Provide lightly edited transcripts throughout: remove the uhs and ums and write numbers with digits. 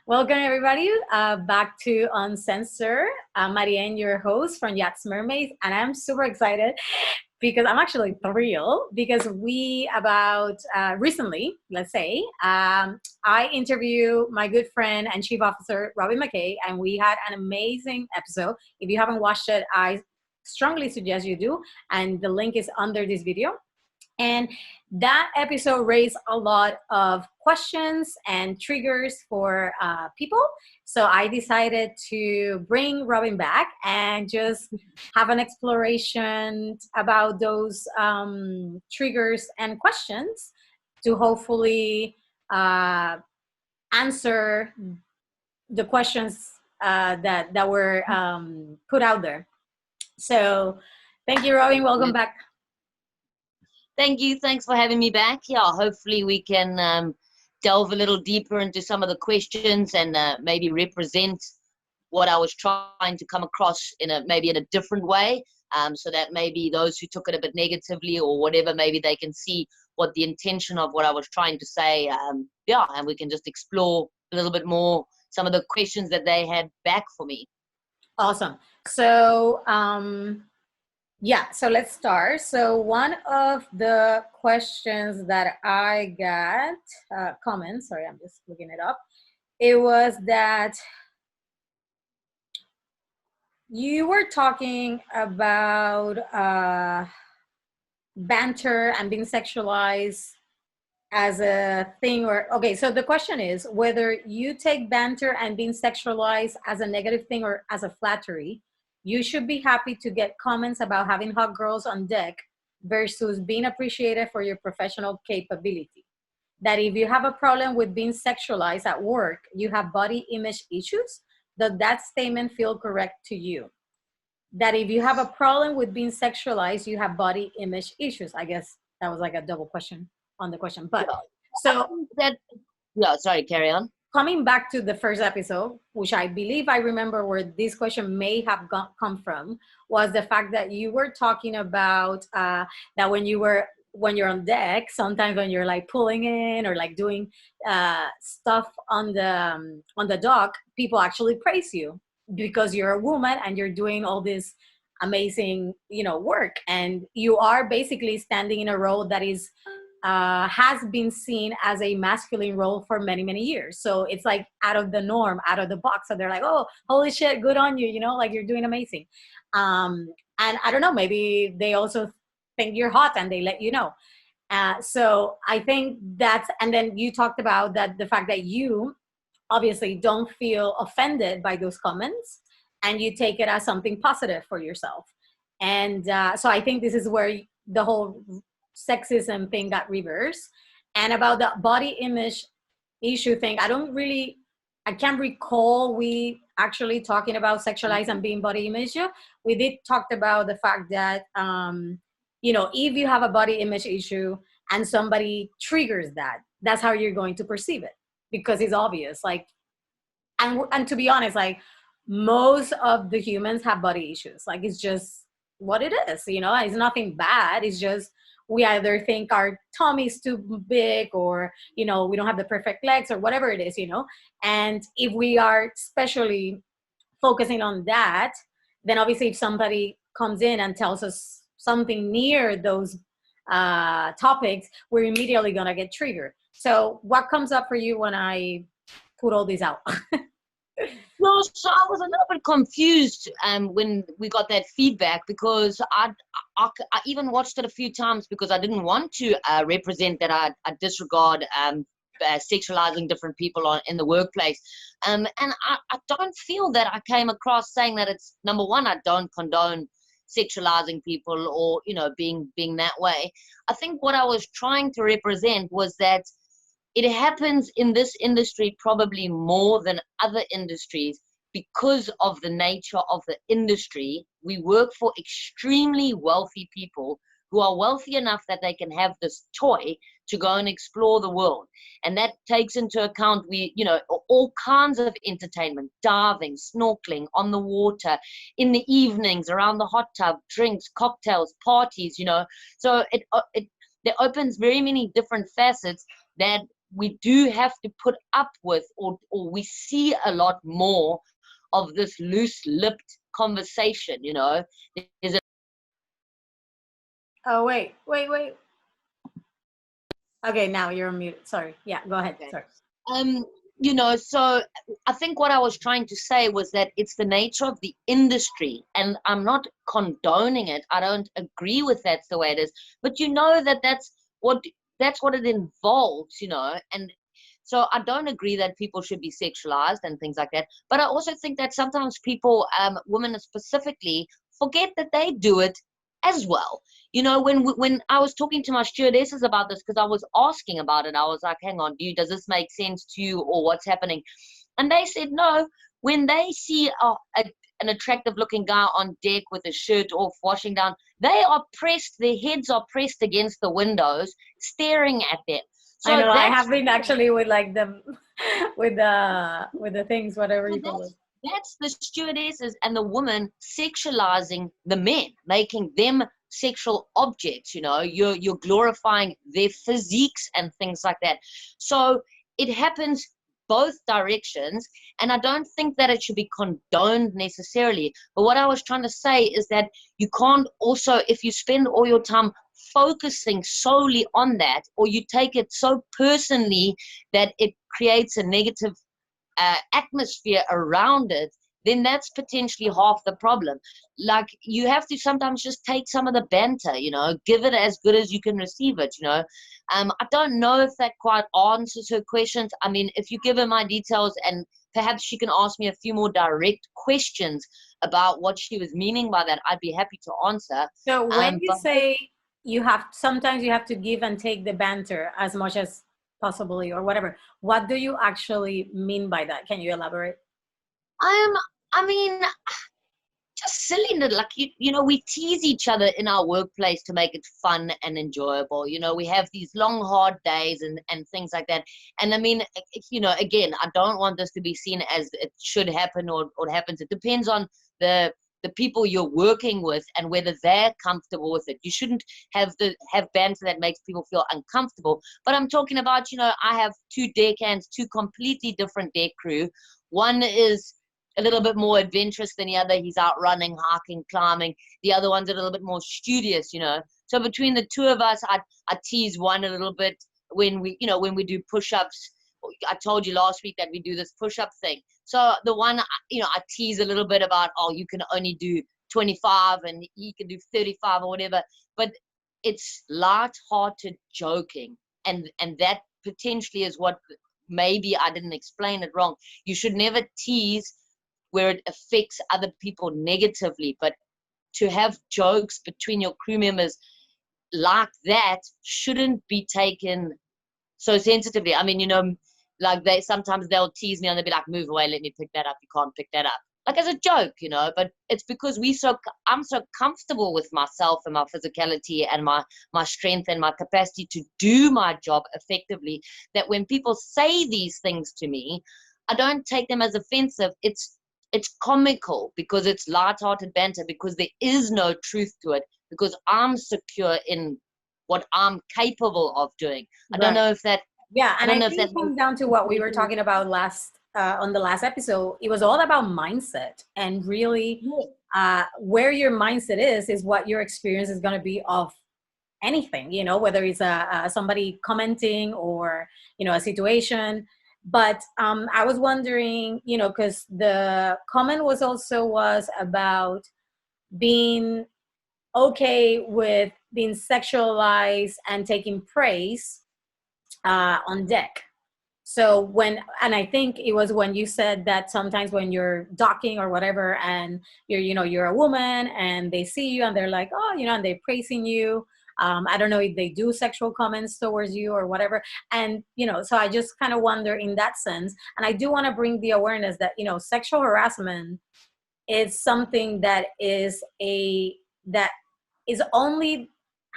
Welcome, everybody, back to Uncensored. I'm Marianne, your host from Yachts Mermaids, and I'm super excited because I'm actually thrilled because recently, let's say, I interviewed my good friend and Chief Officer Robyn Mackay, and we had an amazing episode. If you haven't watched it, I strongly suggest you do, and the link is under this video. And that episode raised a lot of questions and triggers for people. So I decided to bring Robyn back and just have an exploration about those triggers and questions to hopefully answer the questions that were put out there. So thank you, Robyn. Welcome back. Thank you. Thanks for having me back. Yeah, hopefully we can delve a little deeper into some of the questions and maybe represent what I was trying to come across maybe in a different way, so that maybe those who took it a bit negatively or whatever, maybe they can see what the intention of what I was trying to say. And we can just explore a little bit more some of the questions that they had back for me. Awesome. So so let's start. So one of the questions that I got, comments, sorry, I'm just looking it up. It was that you were talking about banter and being sexualized as a thing, okay, so the question is whether you take banter and being sexualized as a negative thing or as a flattery. You should be happy to get comments about having hot girls on deck versus being appreciated for your professional capability. That if you have a problem with being sexualized at work, you have body image issues, does that statement feel correct to you? That if you have a problem with being sexualized, you have body image issues. I guess that was like a double question on the question. But sorry, carry on. Coming back to the first episode, which I believe I remember where this question may have come from, was the fact that you were talking about that when you're on deck, sometimes when you're like pulling in or like doing stuff on the dock, people actually praise you because you're a woman and you're doing all this amazing work, and you are basically standing in a role that is has been seen as a masculine role for many, many years. So it's like out of the norm, out of the box. So they're like, oh, holy shit, good on you, like you're doing amazing. And I don't know, maybe they also think you're hot and they let you know. So I think and then you talked about that, the fact that you obviously don't feel offended by those comments and you take it as something positive for yourself. And so I think this is where the whole sexism thing got reversed. And about the body image issue thing, I can't recall we actually talking about sexualized and being body image. We did talk about the fact that if you have a body image issue and somebody triggers that, that's how you're going to perceive it, because it's obvious. Like, and to be honest, like most of the humans have body issues. Like, it's just what it is, it's nothing bad. It's just we either think our tummy's too big or, we don't have the perfect legs or whatever it is, And if we are especially focusing on that, then obviously if somebody comes in and tells us something near those topics, we're immediately going to get triggered. So what comes up for you when I put all this out? No, so I was a little bit confused when we got that feedback, because I even watched it a few times because I didn't want to represent that I disregard sexualizing different people in the workplace. And I don't feel that I came across saying that it's, number one, I don't condone sexualizing people or, being that way. I think what I was trying to represent was that it happens in this industry probably more than other industries because of the nature of the industry. We work for extremely wealthy people who are wealthy enough that they can have this toy to go and explore the world. And that takes into account all kinds of entertainment, diving, snorkeling, on the water, in the evenings, around the hot tub, drinks, cocktails, parties, So it opens very many different facets that we do have to put up with, or we see a lot more of this loose-lipped conversation, you know. There's a Oh, wait. Okay, now you're on mute. Sorry. Yeah, go ahead. Okay. Sorry. You know, so I think what I was trying to say was that it's the nature of the industry, and I'm not condoning it. I don't agree with that's the way it is, but you know that what that's what it involves, you know. And so I don't agree that people should be sexualized and things like that. But I also think that sometimes people, women specifically, forget that they do it as well. You know, when I was talking to my stewardesses about this, because I was asking about it, I was like, hang on, does this make sense to you, or what's happening? And they said no. When they see an attractive looking guy on deck with his shirt off, washing down, their heads are pressed against the windows, staring at them. I So know I that's have been actually with like the with the things, whatever so you call it. that's the stewardesses and the women sexualizing the men, making them sexual objects. You know, you're glorifying their physiques and things like that. So it happens both directions, and I don't think that it should be condoned necessarily. But what I was trying to say is that you can't also, if you spend all your time focusing solely on that, or you take it so personally that it creates a negative atmosphere around it, then that's potentially half the problem. Like, you have to sometimes just take some of the banter, you know, give it as good as you can receive it, you know. I don't know if that quite answers her questions. I mean, if you give her my details, and perhaps she can ask me a few more direct questions about what she was meaning by that, I'd be happy to answer. So when you But say sometimes you have to give and take the banter as much as possibly or whatever, what do you actually mean by that? Can you elaborate? I'm, I mean, just silly little, like, you know, we tease each other in our workplace to make it fun and enjoyable. You know, we have these long hard days and things like that. And I mean, you know, again, I don't want this to be seen as it should happen, or it happens. It depends on the people you're working with and whether they're comfortable with it. You shouldn't have banter that makes people feel uncomfortable. But I'm talking about, you know, I have two deckhands, two completely different deck crew. One is a little bit more adventurous than the other. He's out running, hiking, climbing. The other one's a little bit more studious, you know. So between the two of us, I tease one a little bit when we do push-ups. I told you last week that we do this push-up thing. So the one, you know, I tease a little bit about, oh, you can only do 25 and he can do 35 or whatever. But it's light-hearted joking, and that potentially is what, maybe I didn't explain it wrong. You should never tease where it affects other people negatively, but to have jokes between your crew members like that shouldn't be taken so sensitively. I mean, you know, like they'll tease me and they'll be like, move away, let me pick that up, you can't pick that up, like as a joke, you know. But it's because I'm so comfortable with myself and my physicality and my strength and my capacity to do my job effectively, that when people say these things to me, I don't take them as offensive. It's comical, because it's light-hearted banter, because there is no truth to it, because I'm secure in what I'm capable of doing. I don't Right. know if that Yeah, I and don't I know if think that it comes down to what we were talking about last on the last episode. It was all about mindset, and really where your mindset is what your experience is going to be of anything, you know, whether it's somebody commenting or, you know, a situation. But I was wondering, you know, because the comment was about being okay with being sexualized and taking praise on deck. So and I think it was when you said that sometimes when you're docking or whatever, and you're a woman and they see you and they're like, oh, you know, and they're praising you. I don't know if they do sexual comments towards you or whatever. And, you know, so I just kind of wonder in that sense. And I do want to bring the awareness that, you know, sexual harassment is something that is only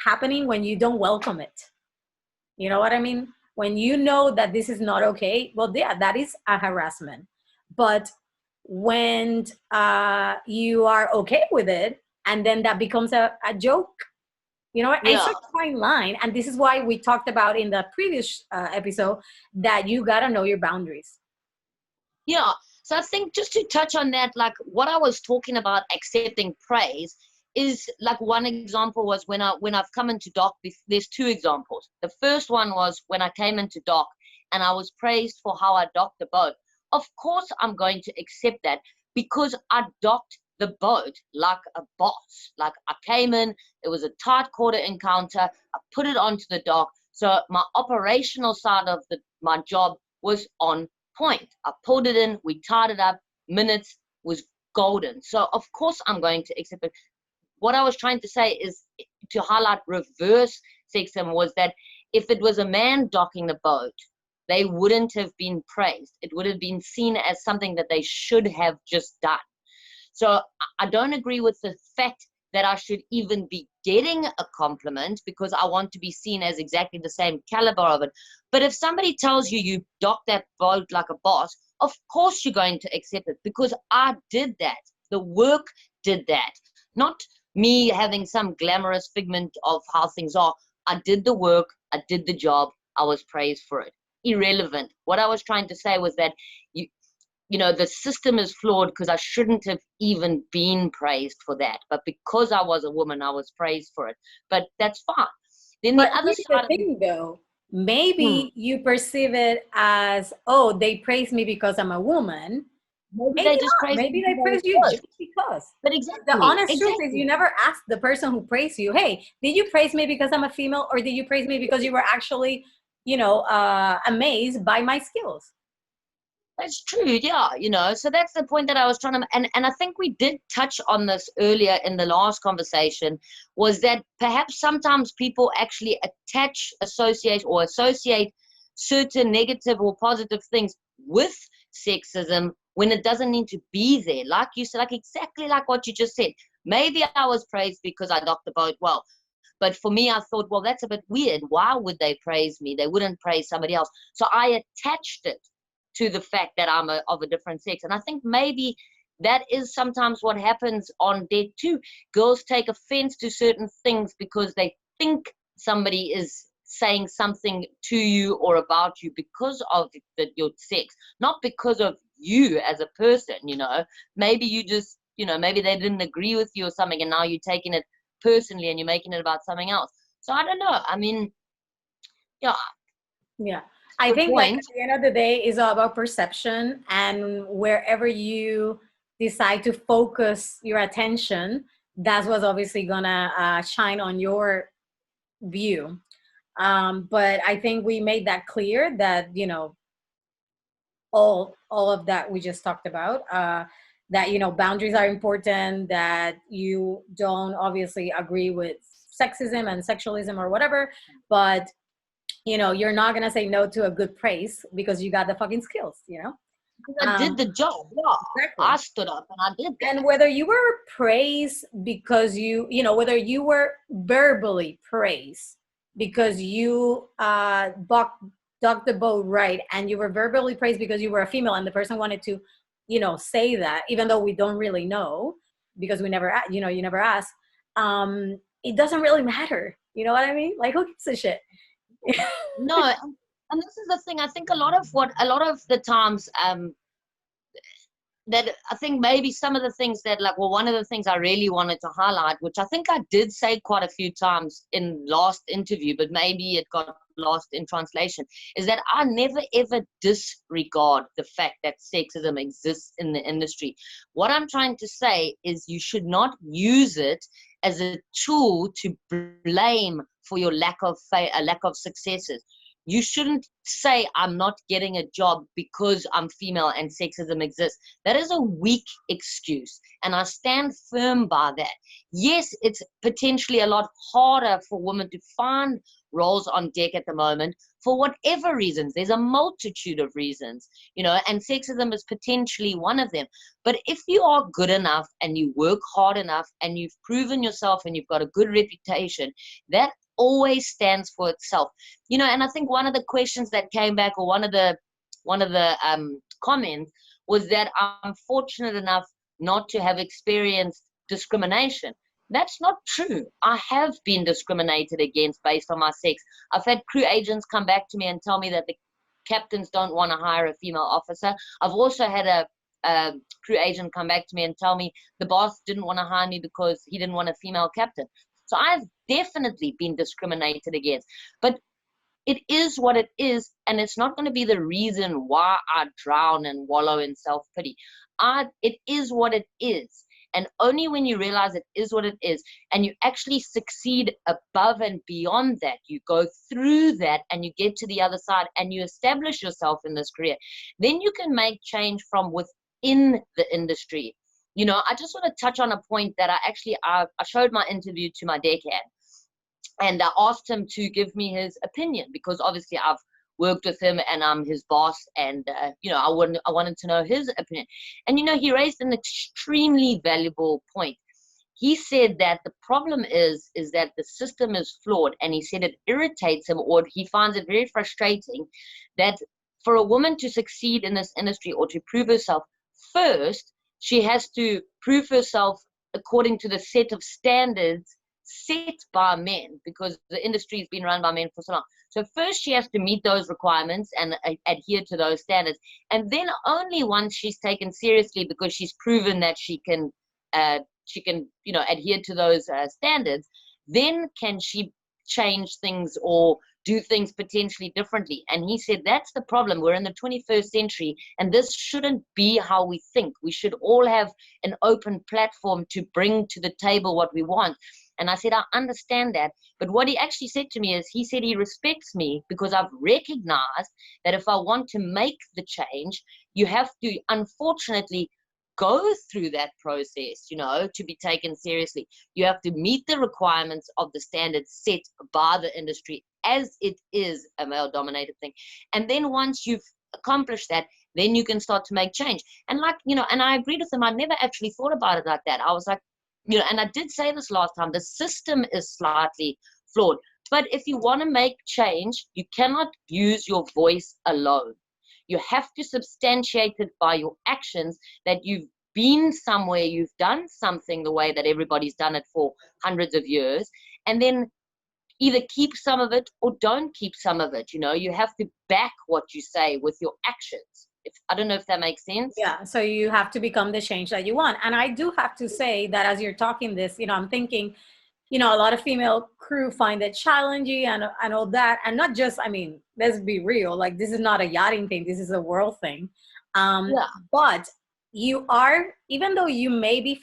happening when you don't welcome it. You know what I mean? When you know that this is not okay, well, yeah, that is a harassment. But when you are okay with it, and then that becomes a joke, You know, it's Yeah. such a fine line. And this is why we talked about in the previous episode that you got to know your boundaries. Yeah. So I think just to touch on that, like what I was talking about accepting praise is like one example was when I've come into dock. There's two examples. The first one was when I came into dock and I was praised for how I docked the boat. Of course, I'm going to accept that because I docked the boat like a boss. Like I came in, it was a tight quarter encounter. I put it onto the dock. So my operational side of my job was on point. I pulled it in, we tied it up, minutes was golden. So of course I'm going to accept it. What I was trying to say is to highlight reverse sexism was that if it was a man docking the boat, they wouldn't have been praised. It would have been seen as something that they should have just done. So I don't agree with the fact that I should even be getting a compliment because I want to be seen as exactly the same caliber of it. But if somebody tells you you docked that boat like a boss, of course you're going to accept it because I did that. The work did that. Not me having some glamorous figment of how things are. I did the work. I did the job. I was praised for it. Irrelevant. What I was trying to say was that the system is flawed because I shouldn't have even been praised for that. But because I was a woman, I was praised for it. But that's fine. Then the But other here's the side of it, thing, though. Maybe you perceive it as, oh, they praise me because I'm a woman. maybe Maybe they just not. praise me Maybe they because I was praise you good. just because. But The exactly, honest truth is, exactly. you never ask the person who praised you, hey, did you praise me because I'm a female, or did you praise me because you were actually, amazed by my skills? That's true, yeah. So that's the point that I was trying to, and I think we did touch on this earlier in the last conversation, was that perhaps sometimes people actually associate certain negative or positive things with sexism when it doesn't need to be there. Like you said, like exactly like what you just said. Maybe I was praised because I docked the boat well. But for me, I thought, well, that's a bit weird. Why would they praise me? They wouldn't praise somebody else. So I attached it to the fact that I'm of a different sex. And I think maybe that is sometimes what happens on deck too. Girls take offense to certain things because they think somebody is saying something to you or about you because of your sex, not because of you as a person. Maybe you just, maybe they didn't agree with you or something, and now you're taking it personally and you're making it about something else. So I don't know. I mean, yeah, Yeah. I good think, like, at point. the end of the day, it's all about perception, and wherever you decide to focus your attention, that's what's obviously gonna shine on your view. But I think we made that clear that, all of that we just talked about, that, boundaries are important, that you don't obviously agree with sexism and sexualism or whatever, but you're not gonna say no to a good praise because you got the fucking skills. Because I did um the job. Yeah, I exactly. stood up and I did that. And whether you were praised because whether you were verbally praised because you docked the boat right, and you were verbally praised because you were a female and the person wanted to say that, even though we don't really know because we never you never ask. It doesn't really matter, you know what I mean? Like, who gives a shit? No, and this is the thing. I think a lot of the times, that I think maybe some of the things that, like, well, one of the things I really wanted to highlight, which I think I did say quite a few times in last interview, but maybe it got lost in translation, is that I never ever disregard the fact that sexism exists in the industry. What I'm trying to say is you should not use it as a tool to blame for your lack of successes. You shouldn't say I'm not getting a job because I'm female and sexism exists. That is a weak excuse, and I stand firm by that. Yes, it's potentially a lot harder for women to find roles on deck at the moment for whatever reasons. There's a multitude of reasons, and sexism is potentially one of them. But if you are good enough and you work hard enough and you've proven yourself and you've got a good reputation, that always stands for itself. And I think one of the questions that came back, or one of the comments, was that I'm fortunate enough not to have experienced discrimination. That's not true. I have been discriminated against based on my sex. I've had crew agents come back to me and tell me that the captains don't want to hire a female officer. I've also had a crew agent come back to me and tell me the boss didn't want to hire me because he didn't want a female captain. So I've definitely been discriminated against. But it is what it is, and it's not going to be the reason why I drown and wallow in self-pity. It is what it is. And only when you realize it is what it is, and you actually succeed above and beyond that, you go through that and you get to the other side and you establish yourself in this career, then you can make change from within the industry. You know, I just want to touch on a point that I showed my interview to my deckhand, and I asked him to give me his opinion, because obviously I've worked with him and I'm his boss, and I wanted to know his opinion. And he raised an extremely valuable point. He said that the problem is that the system is flawed, and he said it irritates him, or he finds it very frustrating, that for a woman to succeed in this industry or to prove herself, first she has to prove herself according to the set of standards set by men, because the industry has been run by men for so long. So first she has to meet those requirements and adhere to those standards, and then only once she's taken seriously because she's proven that she can adhere to those standards, then can she change things or do things potentially differently. And he said that's the problem. We're in the 21st century, and this shouldn't be how we think. We should all have an open platform to bring to the table what we want. And I said, I understand that. But what he actually said to me is, he said he respects me because I've recognized that if I want to make the change, you have to, unfortunately, go through that process, to be taken seriously. You have to meet the requirements of the standards set by the industry, as it is a male-dominated thing. And then once you've accomplished that, then you can start to make change. And and I agreed with him. I never actually thought about it like that. I was like, and I did say this last time, the system is slightly flawed. But if you want to make change, you cannot use your voice alone. You have to substantiate it by your actions, that you've been somewhere, you've done something the way that everybody's done it for hundreds of years, and then either keep some of it or don't keep some of it. You have to back what you say with your actions. I don't know if that makes sense. Yeah, so you have to become the change that you want. And I do have to say that as you're talking this, I'm thinking, a lot of female crew find it challenging and all that. And not just, let's be real, like this is not a yachting thing, this is a world thing. Yeah. But you are, even though you may be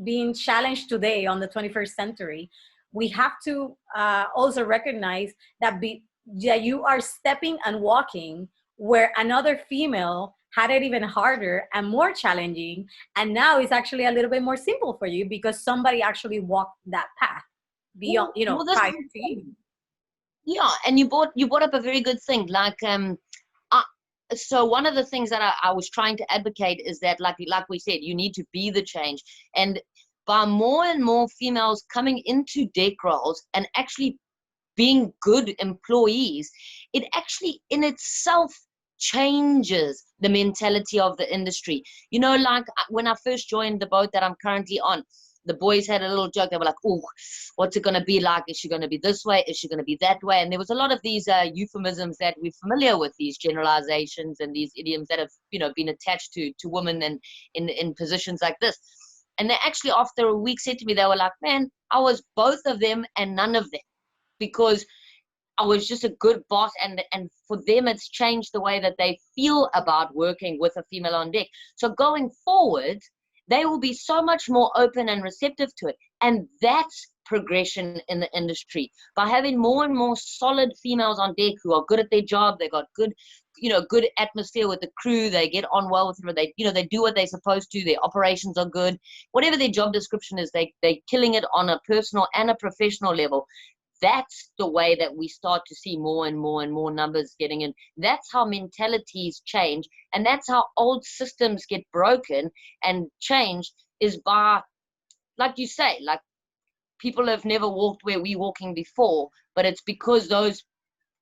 being challenged today on the 21st century, we have to also recognize that you are stepping and walking where another female had it even harder and more challenging, and now it's actually a little bit more simple for you because somebody actually walked that path beyond, prior to you. Yeah, and you brought up a very good thing. So one of the things that I was trying to advocate is that, like we said, you need to be the change. And by more and more females coming into deck roles and actually being good employees, it actually in itself changes the mentality of the industry. Like when I first joined the boat that I'm currently on, the boys had a little joke. They were like, oh, what's it going to be like? Is she going to be this way? Is she going to be that way? And there was a lot of these euphemisms that we're familiar with, these generalizations and these idioms that have, been attached to women and in positions like this. And they actually, after a week, said to me, they were like, man, I was both of them and none of them, because I was just a good boss, and for them it's changed the way that they feel about working with a female on deck. So going forward, they will be so much more open and receptive to it. And that's progression in the industry. By having more and more solid females on deck who are good at their job, they got good, good atmosphere with the crew, they get on well with them, they do what they're supposed to, their operations are good, whatever their job description is, they're killing it on a personal and a professional level. That's the way that we start to see more and more and more numbers getting in. That's how mentalities change, and that's how old systems get broken and changed, is by, like you say, like people have never walked where we're walking before, but it's because those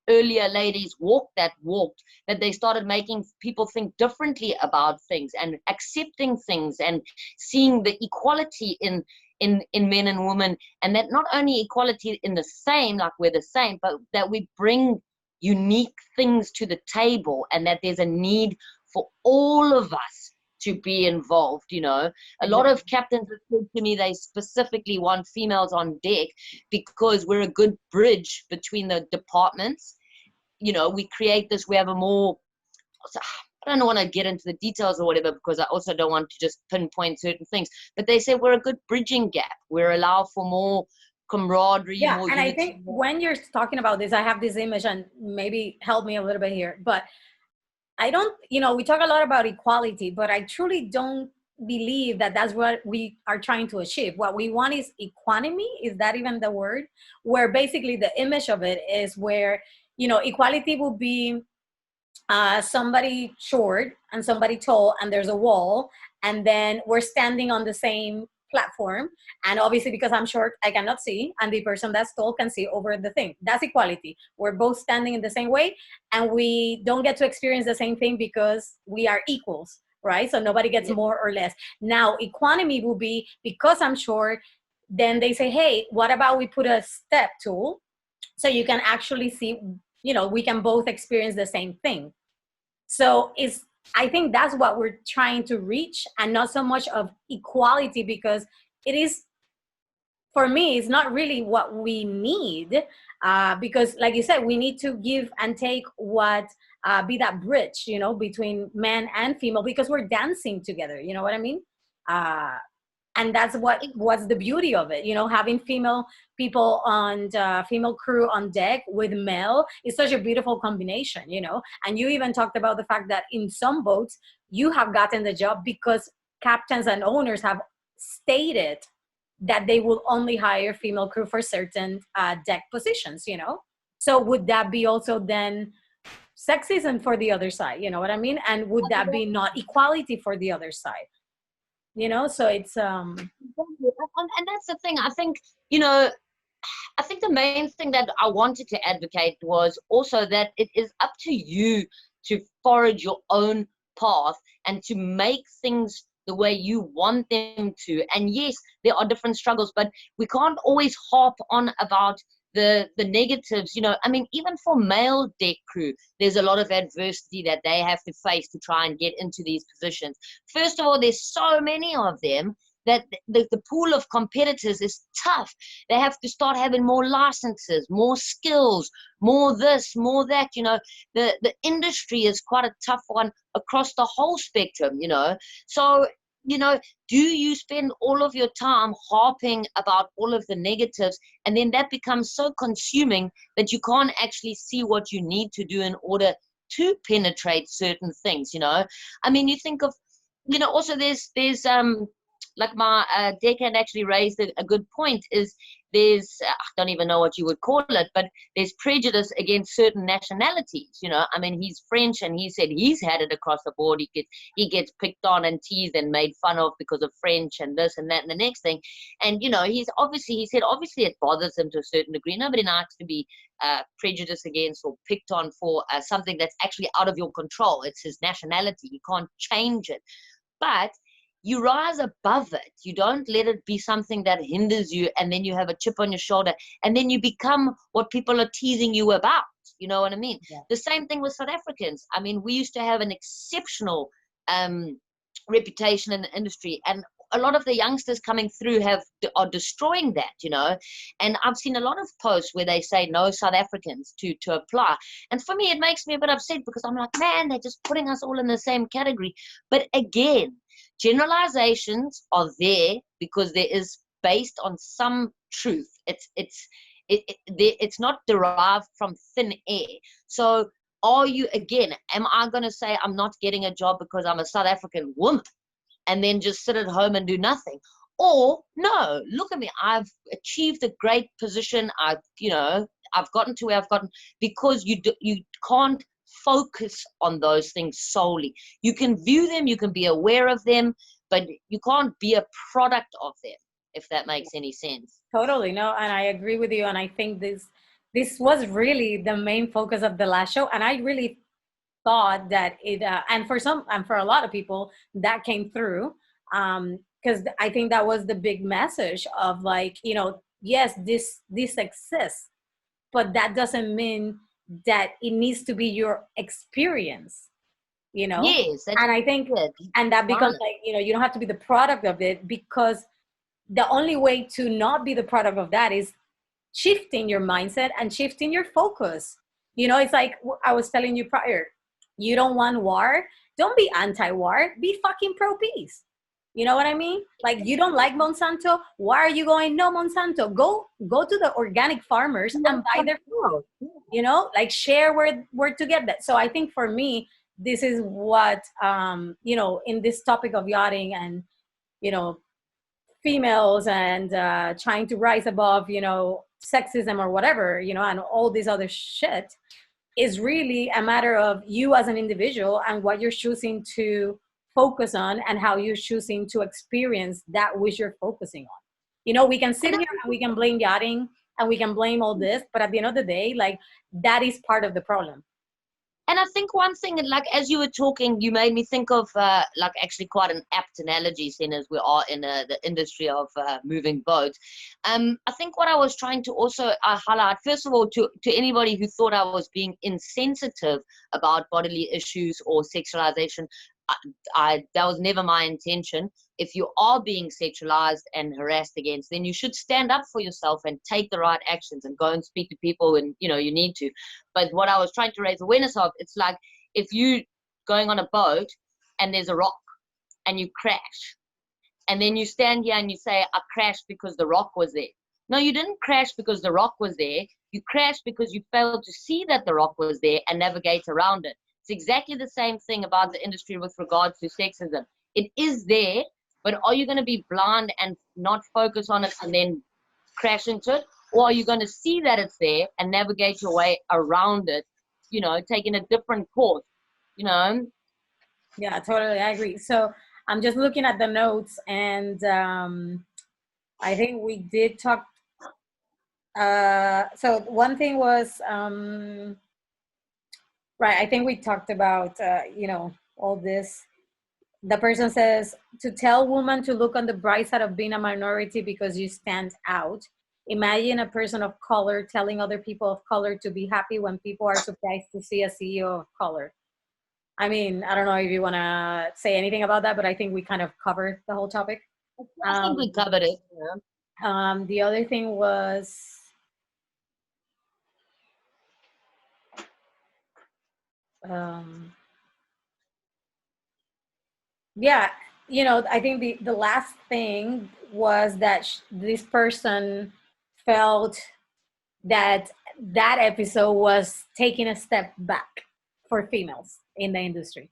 earlier ladies walked that walked, that they started making people think differently about things and accepting things and seeing the equality in men and women, and that not only equality in the same, like we're the same, but that we bring unique things to the table, and that there's a need for all of us to be involved. You know, a lot of captains have said to me they specifically want females on deck because we're a good bridge between the departments. You know, we create this, we have a more, I don't want to get into the details or whatever, because I also don't want to just pinpoint certain things, but they say we're a good bridging gap. We're allowed for more camaraderie, Yeah, more and I unity. think when you're talking about this, I have this image, and maybe help me a little bit here, but I don't, we talk a lot about equality, but I truly don't believe that that's what we are trying to achieve. What we want is equanimity. Is that even the word? Where basically the image of it is where, equality will be somebody short and somebody tall, and there's a wall, and then we're standing on the same platform, and obviously because I'm short I cannot see, and the person that's tall can see over the thing. That's equality. We're both standing in the same way, and we don't get to experience the same thing because we are equals, right? So nobody gets more or less. Now equanimity will be, because I'm short, then they say, hey, what about we put a step tool so you can actually see, we can both experience the same thing. So I think that's what we're trying to reach, and not so much of equality, because it is, for me, it's not really what we need, because like you said, we need to give and take what, be that bridge, between man and female, because we're dancing together, you know what I mean? And that's what's the beauty of it, having female people on female crew on deck with male is such a beautiful combination. And you even talked about the fact that in some boats you have gotten the job because captains and owners have stated that they will only hire female crew for certain deck positions. So would that be also then sexism for the other side? You know what I mean? And would that be not equality for the other side? So it's And that's the thing. I think, I think the main thing that I wanted to advocate was also that it is up to you to forge your own path and to make things the way you want them to. And yes, there are different struggles, but we can't always harp on about the negatives. I mean, even for male deck crew, there's a lot of adversity that they have to face to try and get into these positions. First of all, there's so many of them that the pool of competitors is tough. They have to start having more licenses, more skills, more this, more that. The industry is quite a tough one across the whole spectrum. So, do you spend all of your time harping about all of the negatives, and then that becomes so consuming that you can't actually see what you need to do in order to penetrate certain things? I mean, you think of, also there's like my deckhand actually raised a good point, is there's I don't even know what you would call it, but there's prejudice against certain nationalities. I mean, he's French, and he said he's had it across the board. He gets picked on and teased and made fun of because of French and this and that and the next thing. And he said obviously it bothers him to a certain degree. Nobody likes to be prejudiced against or picked on for something that's actually out of your control. It's his nationality. You can't change it. But you rise above it. You don't let it be something that hinders you, and then you have a chip on your shoulder, and then you become what people are teasing you about. You know what I mean? Yeah. The same thing with South Africans. I mean, we used to have an exceptional reputation in the industry, and a lot of the youngsters coming through are destroying that. And I've seen a lot of posts where they say no South Africans to apply. And for me, it makes me a bit upset, because I'm like, man, they're just putting us all in the same category. But again, generalizations are there because there is based on some truth. It's not derived from thin air. So am I going to say I'm not getting a job because I'm a South African woman and then just sit at home and do nothing? Or no, look at me, I've achieved a great position. I've gotten to where I've gotten, because you can't focus on those things solely. You can view them, you can be aware of them, but you can't be a product of them, if that makes any sense. Totally. No, and I agree with you. And I think this was really the main focus of the last show, and I really thought that it and for some and for a lot of people that came through, because I think that was the big message of, like, yes, this exists, but that doesn't mean that it needs to be your experience, Yes, that's and I think, it. and that becomes Fine. like, you don't have to be the product of it, because the only way to not be the product of that is shifting your mindset and shifting your focus. It's like I was telling you prior. You don't want war? Don't be anti-war. Be fucking pro-peace. You know what I mean? Like, you don't like Monsanto? Why are you going, no Monsanto? Go to the organic farmers and buy their food. Like, share where to get that. So I think for me, this is what in this topic of yachting and you know females and trying to rise above sexism or whatever, and all this other shit, is really a matter of you as an individual and what you're choosing to focus on and how you're choosing to experience that which you're focusing on. We can sit And here and we can blame yachting and we can blame all this, but at the end of the day, like, that is part of the problem. And I think one thing, like as you were talking, you made me think of like actually quite an apt analogy, seeing as we are in the industry of moving boats. I think what I was trying to also highlight, first of all, to anybody who thought I was being insensitive about bodily issues or sexualization, that was never my intention. If you are being sexualized and harassed against, then you should stand up for yourself and take the right actions and go and speak to people when you need to. But what I was trying to raise awareness of, it's like if you going on a boat and there's a rock and you crash, and then you stand here and you say, I crashed because the rock was there. No, you didn't crash because the rock was there. You crashed because you failed to see that the rock was there and navigate around it. It's exactly the same thing about the industry with regards to sexism. It is there, but are you going to be blind and not focus on it and then crash into it? Or are you going to see that it's there and navigate your way around it, taking a different course, Yeah, totally, I agree. So I'm just looking at the notes, and I think we did talk. So one thing was, right, I think we talked about, all this. The person says, to tell women to look on the bright side of being a minority because you stand out. Imagine a person of color telling other people of color to be happy when people are surprised to see a CEO of color. I mean, I don't know if you want to say anything about that, but I think we kind of covered the whole topic. I think we covered it. The other thing was, um, yeah, I think the last thing was that this person felt that that episode was taking a step back for females in the industry.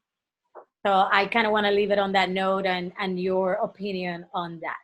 So I kind of want to leave it on that note, and your opinion on that.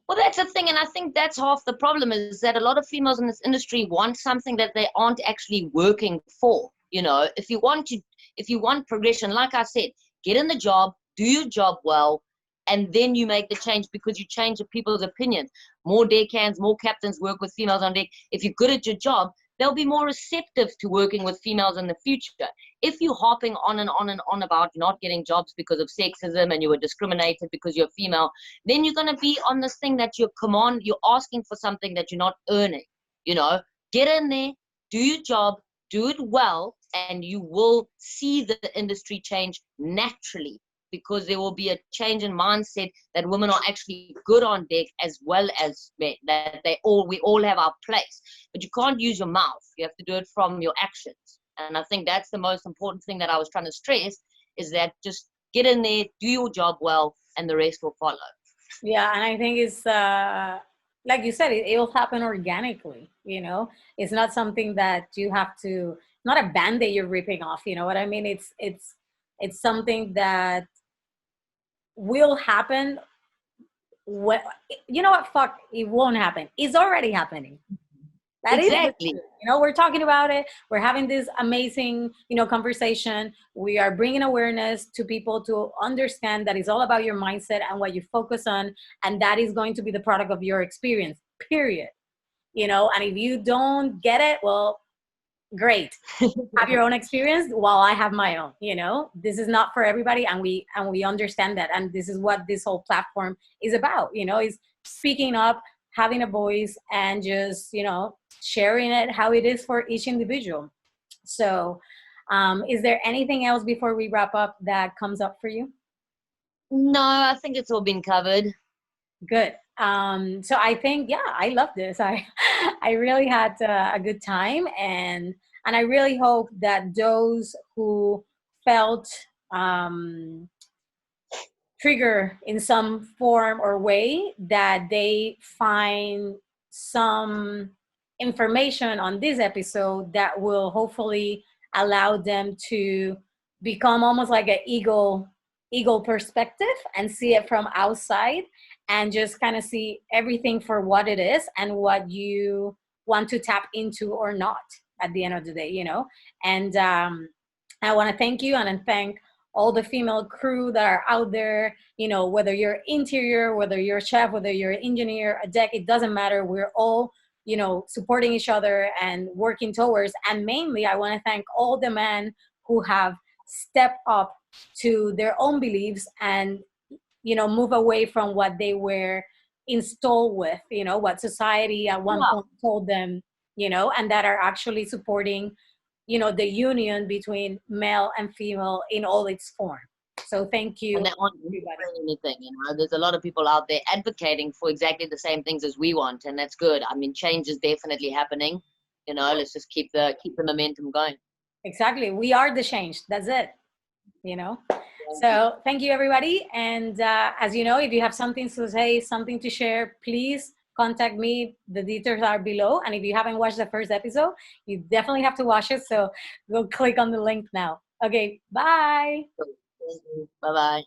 Well, that's the thing, and I think that's half the problem is that a lot of females in this industry want something that they aren't actually working for. If you want progression, like I said, get in the job, do your job well, and then you make the change because you change the people's opinions. More deckhands, more captains work with females on deck. If you're good at your job, they'll be more receptive to working with females in the future. If you're hopping on and on and on about not getting jobs because of sexism and you were discriminated because you're female, then you're going to be on this thing that you're asking for something that you're not earning. Get in there, do your job, do it well, and you will see the industry change naturally, because there will be a change in mindset that women are actually good on deck as well as men, that we all have our place. But you can't use your mouth. You have to do it from your actions. And I think that's the most important thing that I was trying to stress, is that just get in there, do your job well, and the rest will follow. Yeah, and I think it's like you said, it'll happen organically. It's not something that you have to, not a band-aid you're ripping off. You know what I mean? It's something that will happen. When, you know what? Fuck, it won't happen. It's already happening. That is the Exactly. truth. We're talking about it. We're having this amazing, conversation. We are bringing awareness to people to understand that it's all about your mindset and what you focus on, and that is going to be the product of your experience. Period. And if you don't get it, well, great, have your own experience while I have my own. This is not for everybody, and we understand that, and this is what this whole platform is about. Is speaking up, having a voice, and just sharing it how it is for each individual. So is there anything else before we wrap up that comes up for you? No, I think it's all been covered. Good. So I think, yeah, I love this. I really had a good time, and I really hope that those who felt um, trigger in some form or way, that they find some information on this episode that will hopefully allow them to become almost like an eagle perspective and see it from outside, and just kind of see everything for what it is and what you want to tap into or not at the end of the day. And I want to thank you, and then thank all the female crew that are out there. Whether you're interior, whether you're a chef, whether you're an engineer, a deck, it doesn't matter. We're all supporting each other and working towards. And mainly, I want to thank all the men who have stepped up to their own beliefs and move away from what they were installed with, what society at one Yeah. point told them, and that are actually supporting the union between male and female in all its form. So thank you, And that won't everybody. bring anything, There's a lot of people out there advocating for exactly the same things as we want, and that's good. I mean, change is definitely happening. Let's just keep the momentum going. Exactly, we are the change. That's it. So thank you, everybody. And as you know, if you have something to say, something to share, please contact me. The details are below. And if you haven't watched the first episode, you definitely have to watch it. So go click on the link now. Okay, bye. Bye bye.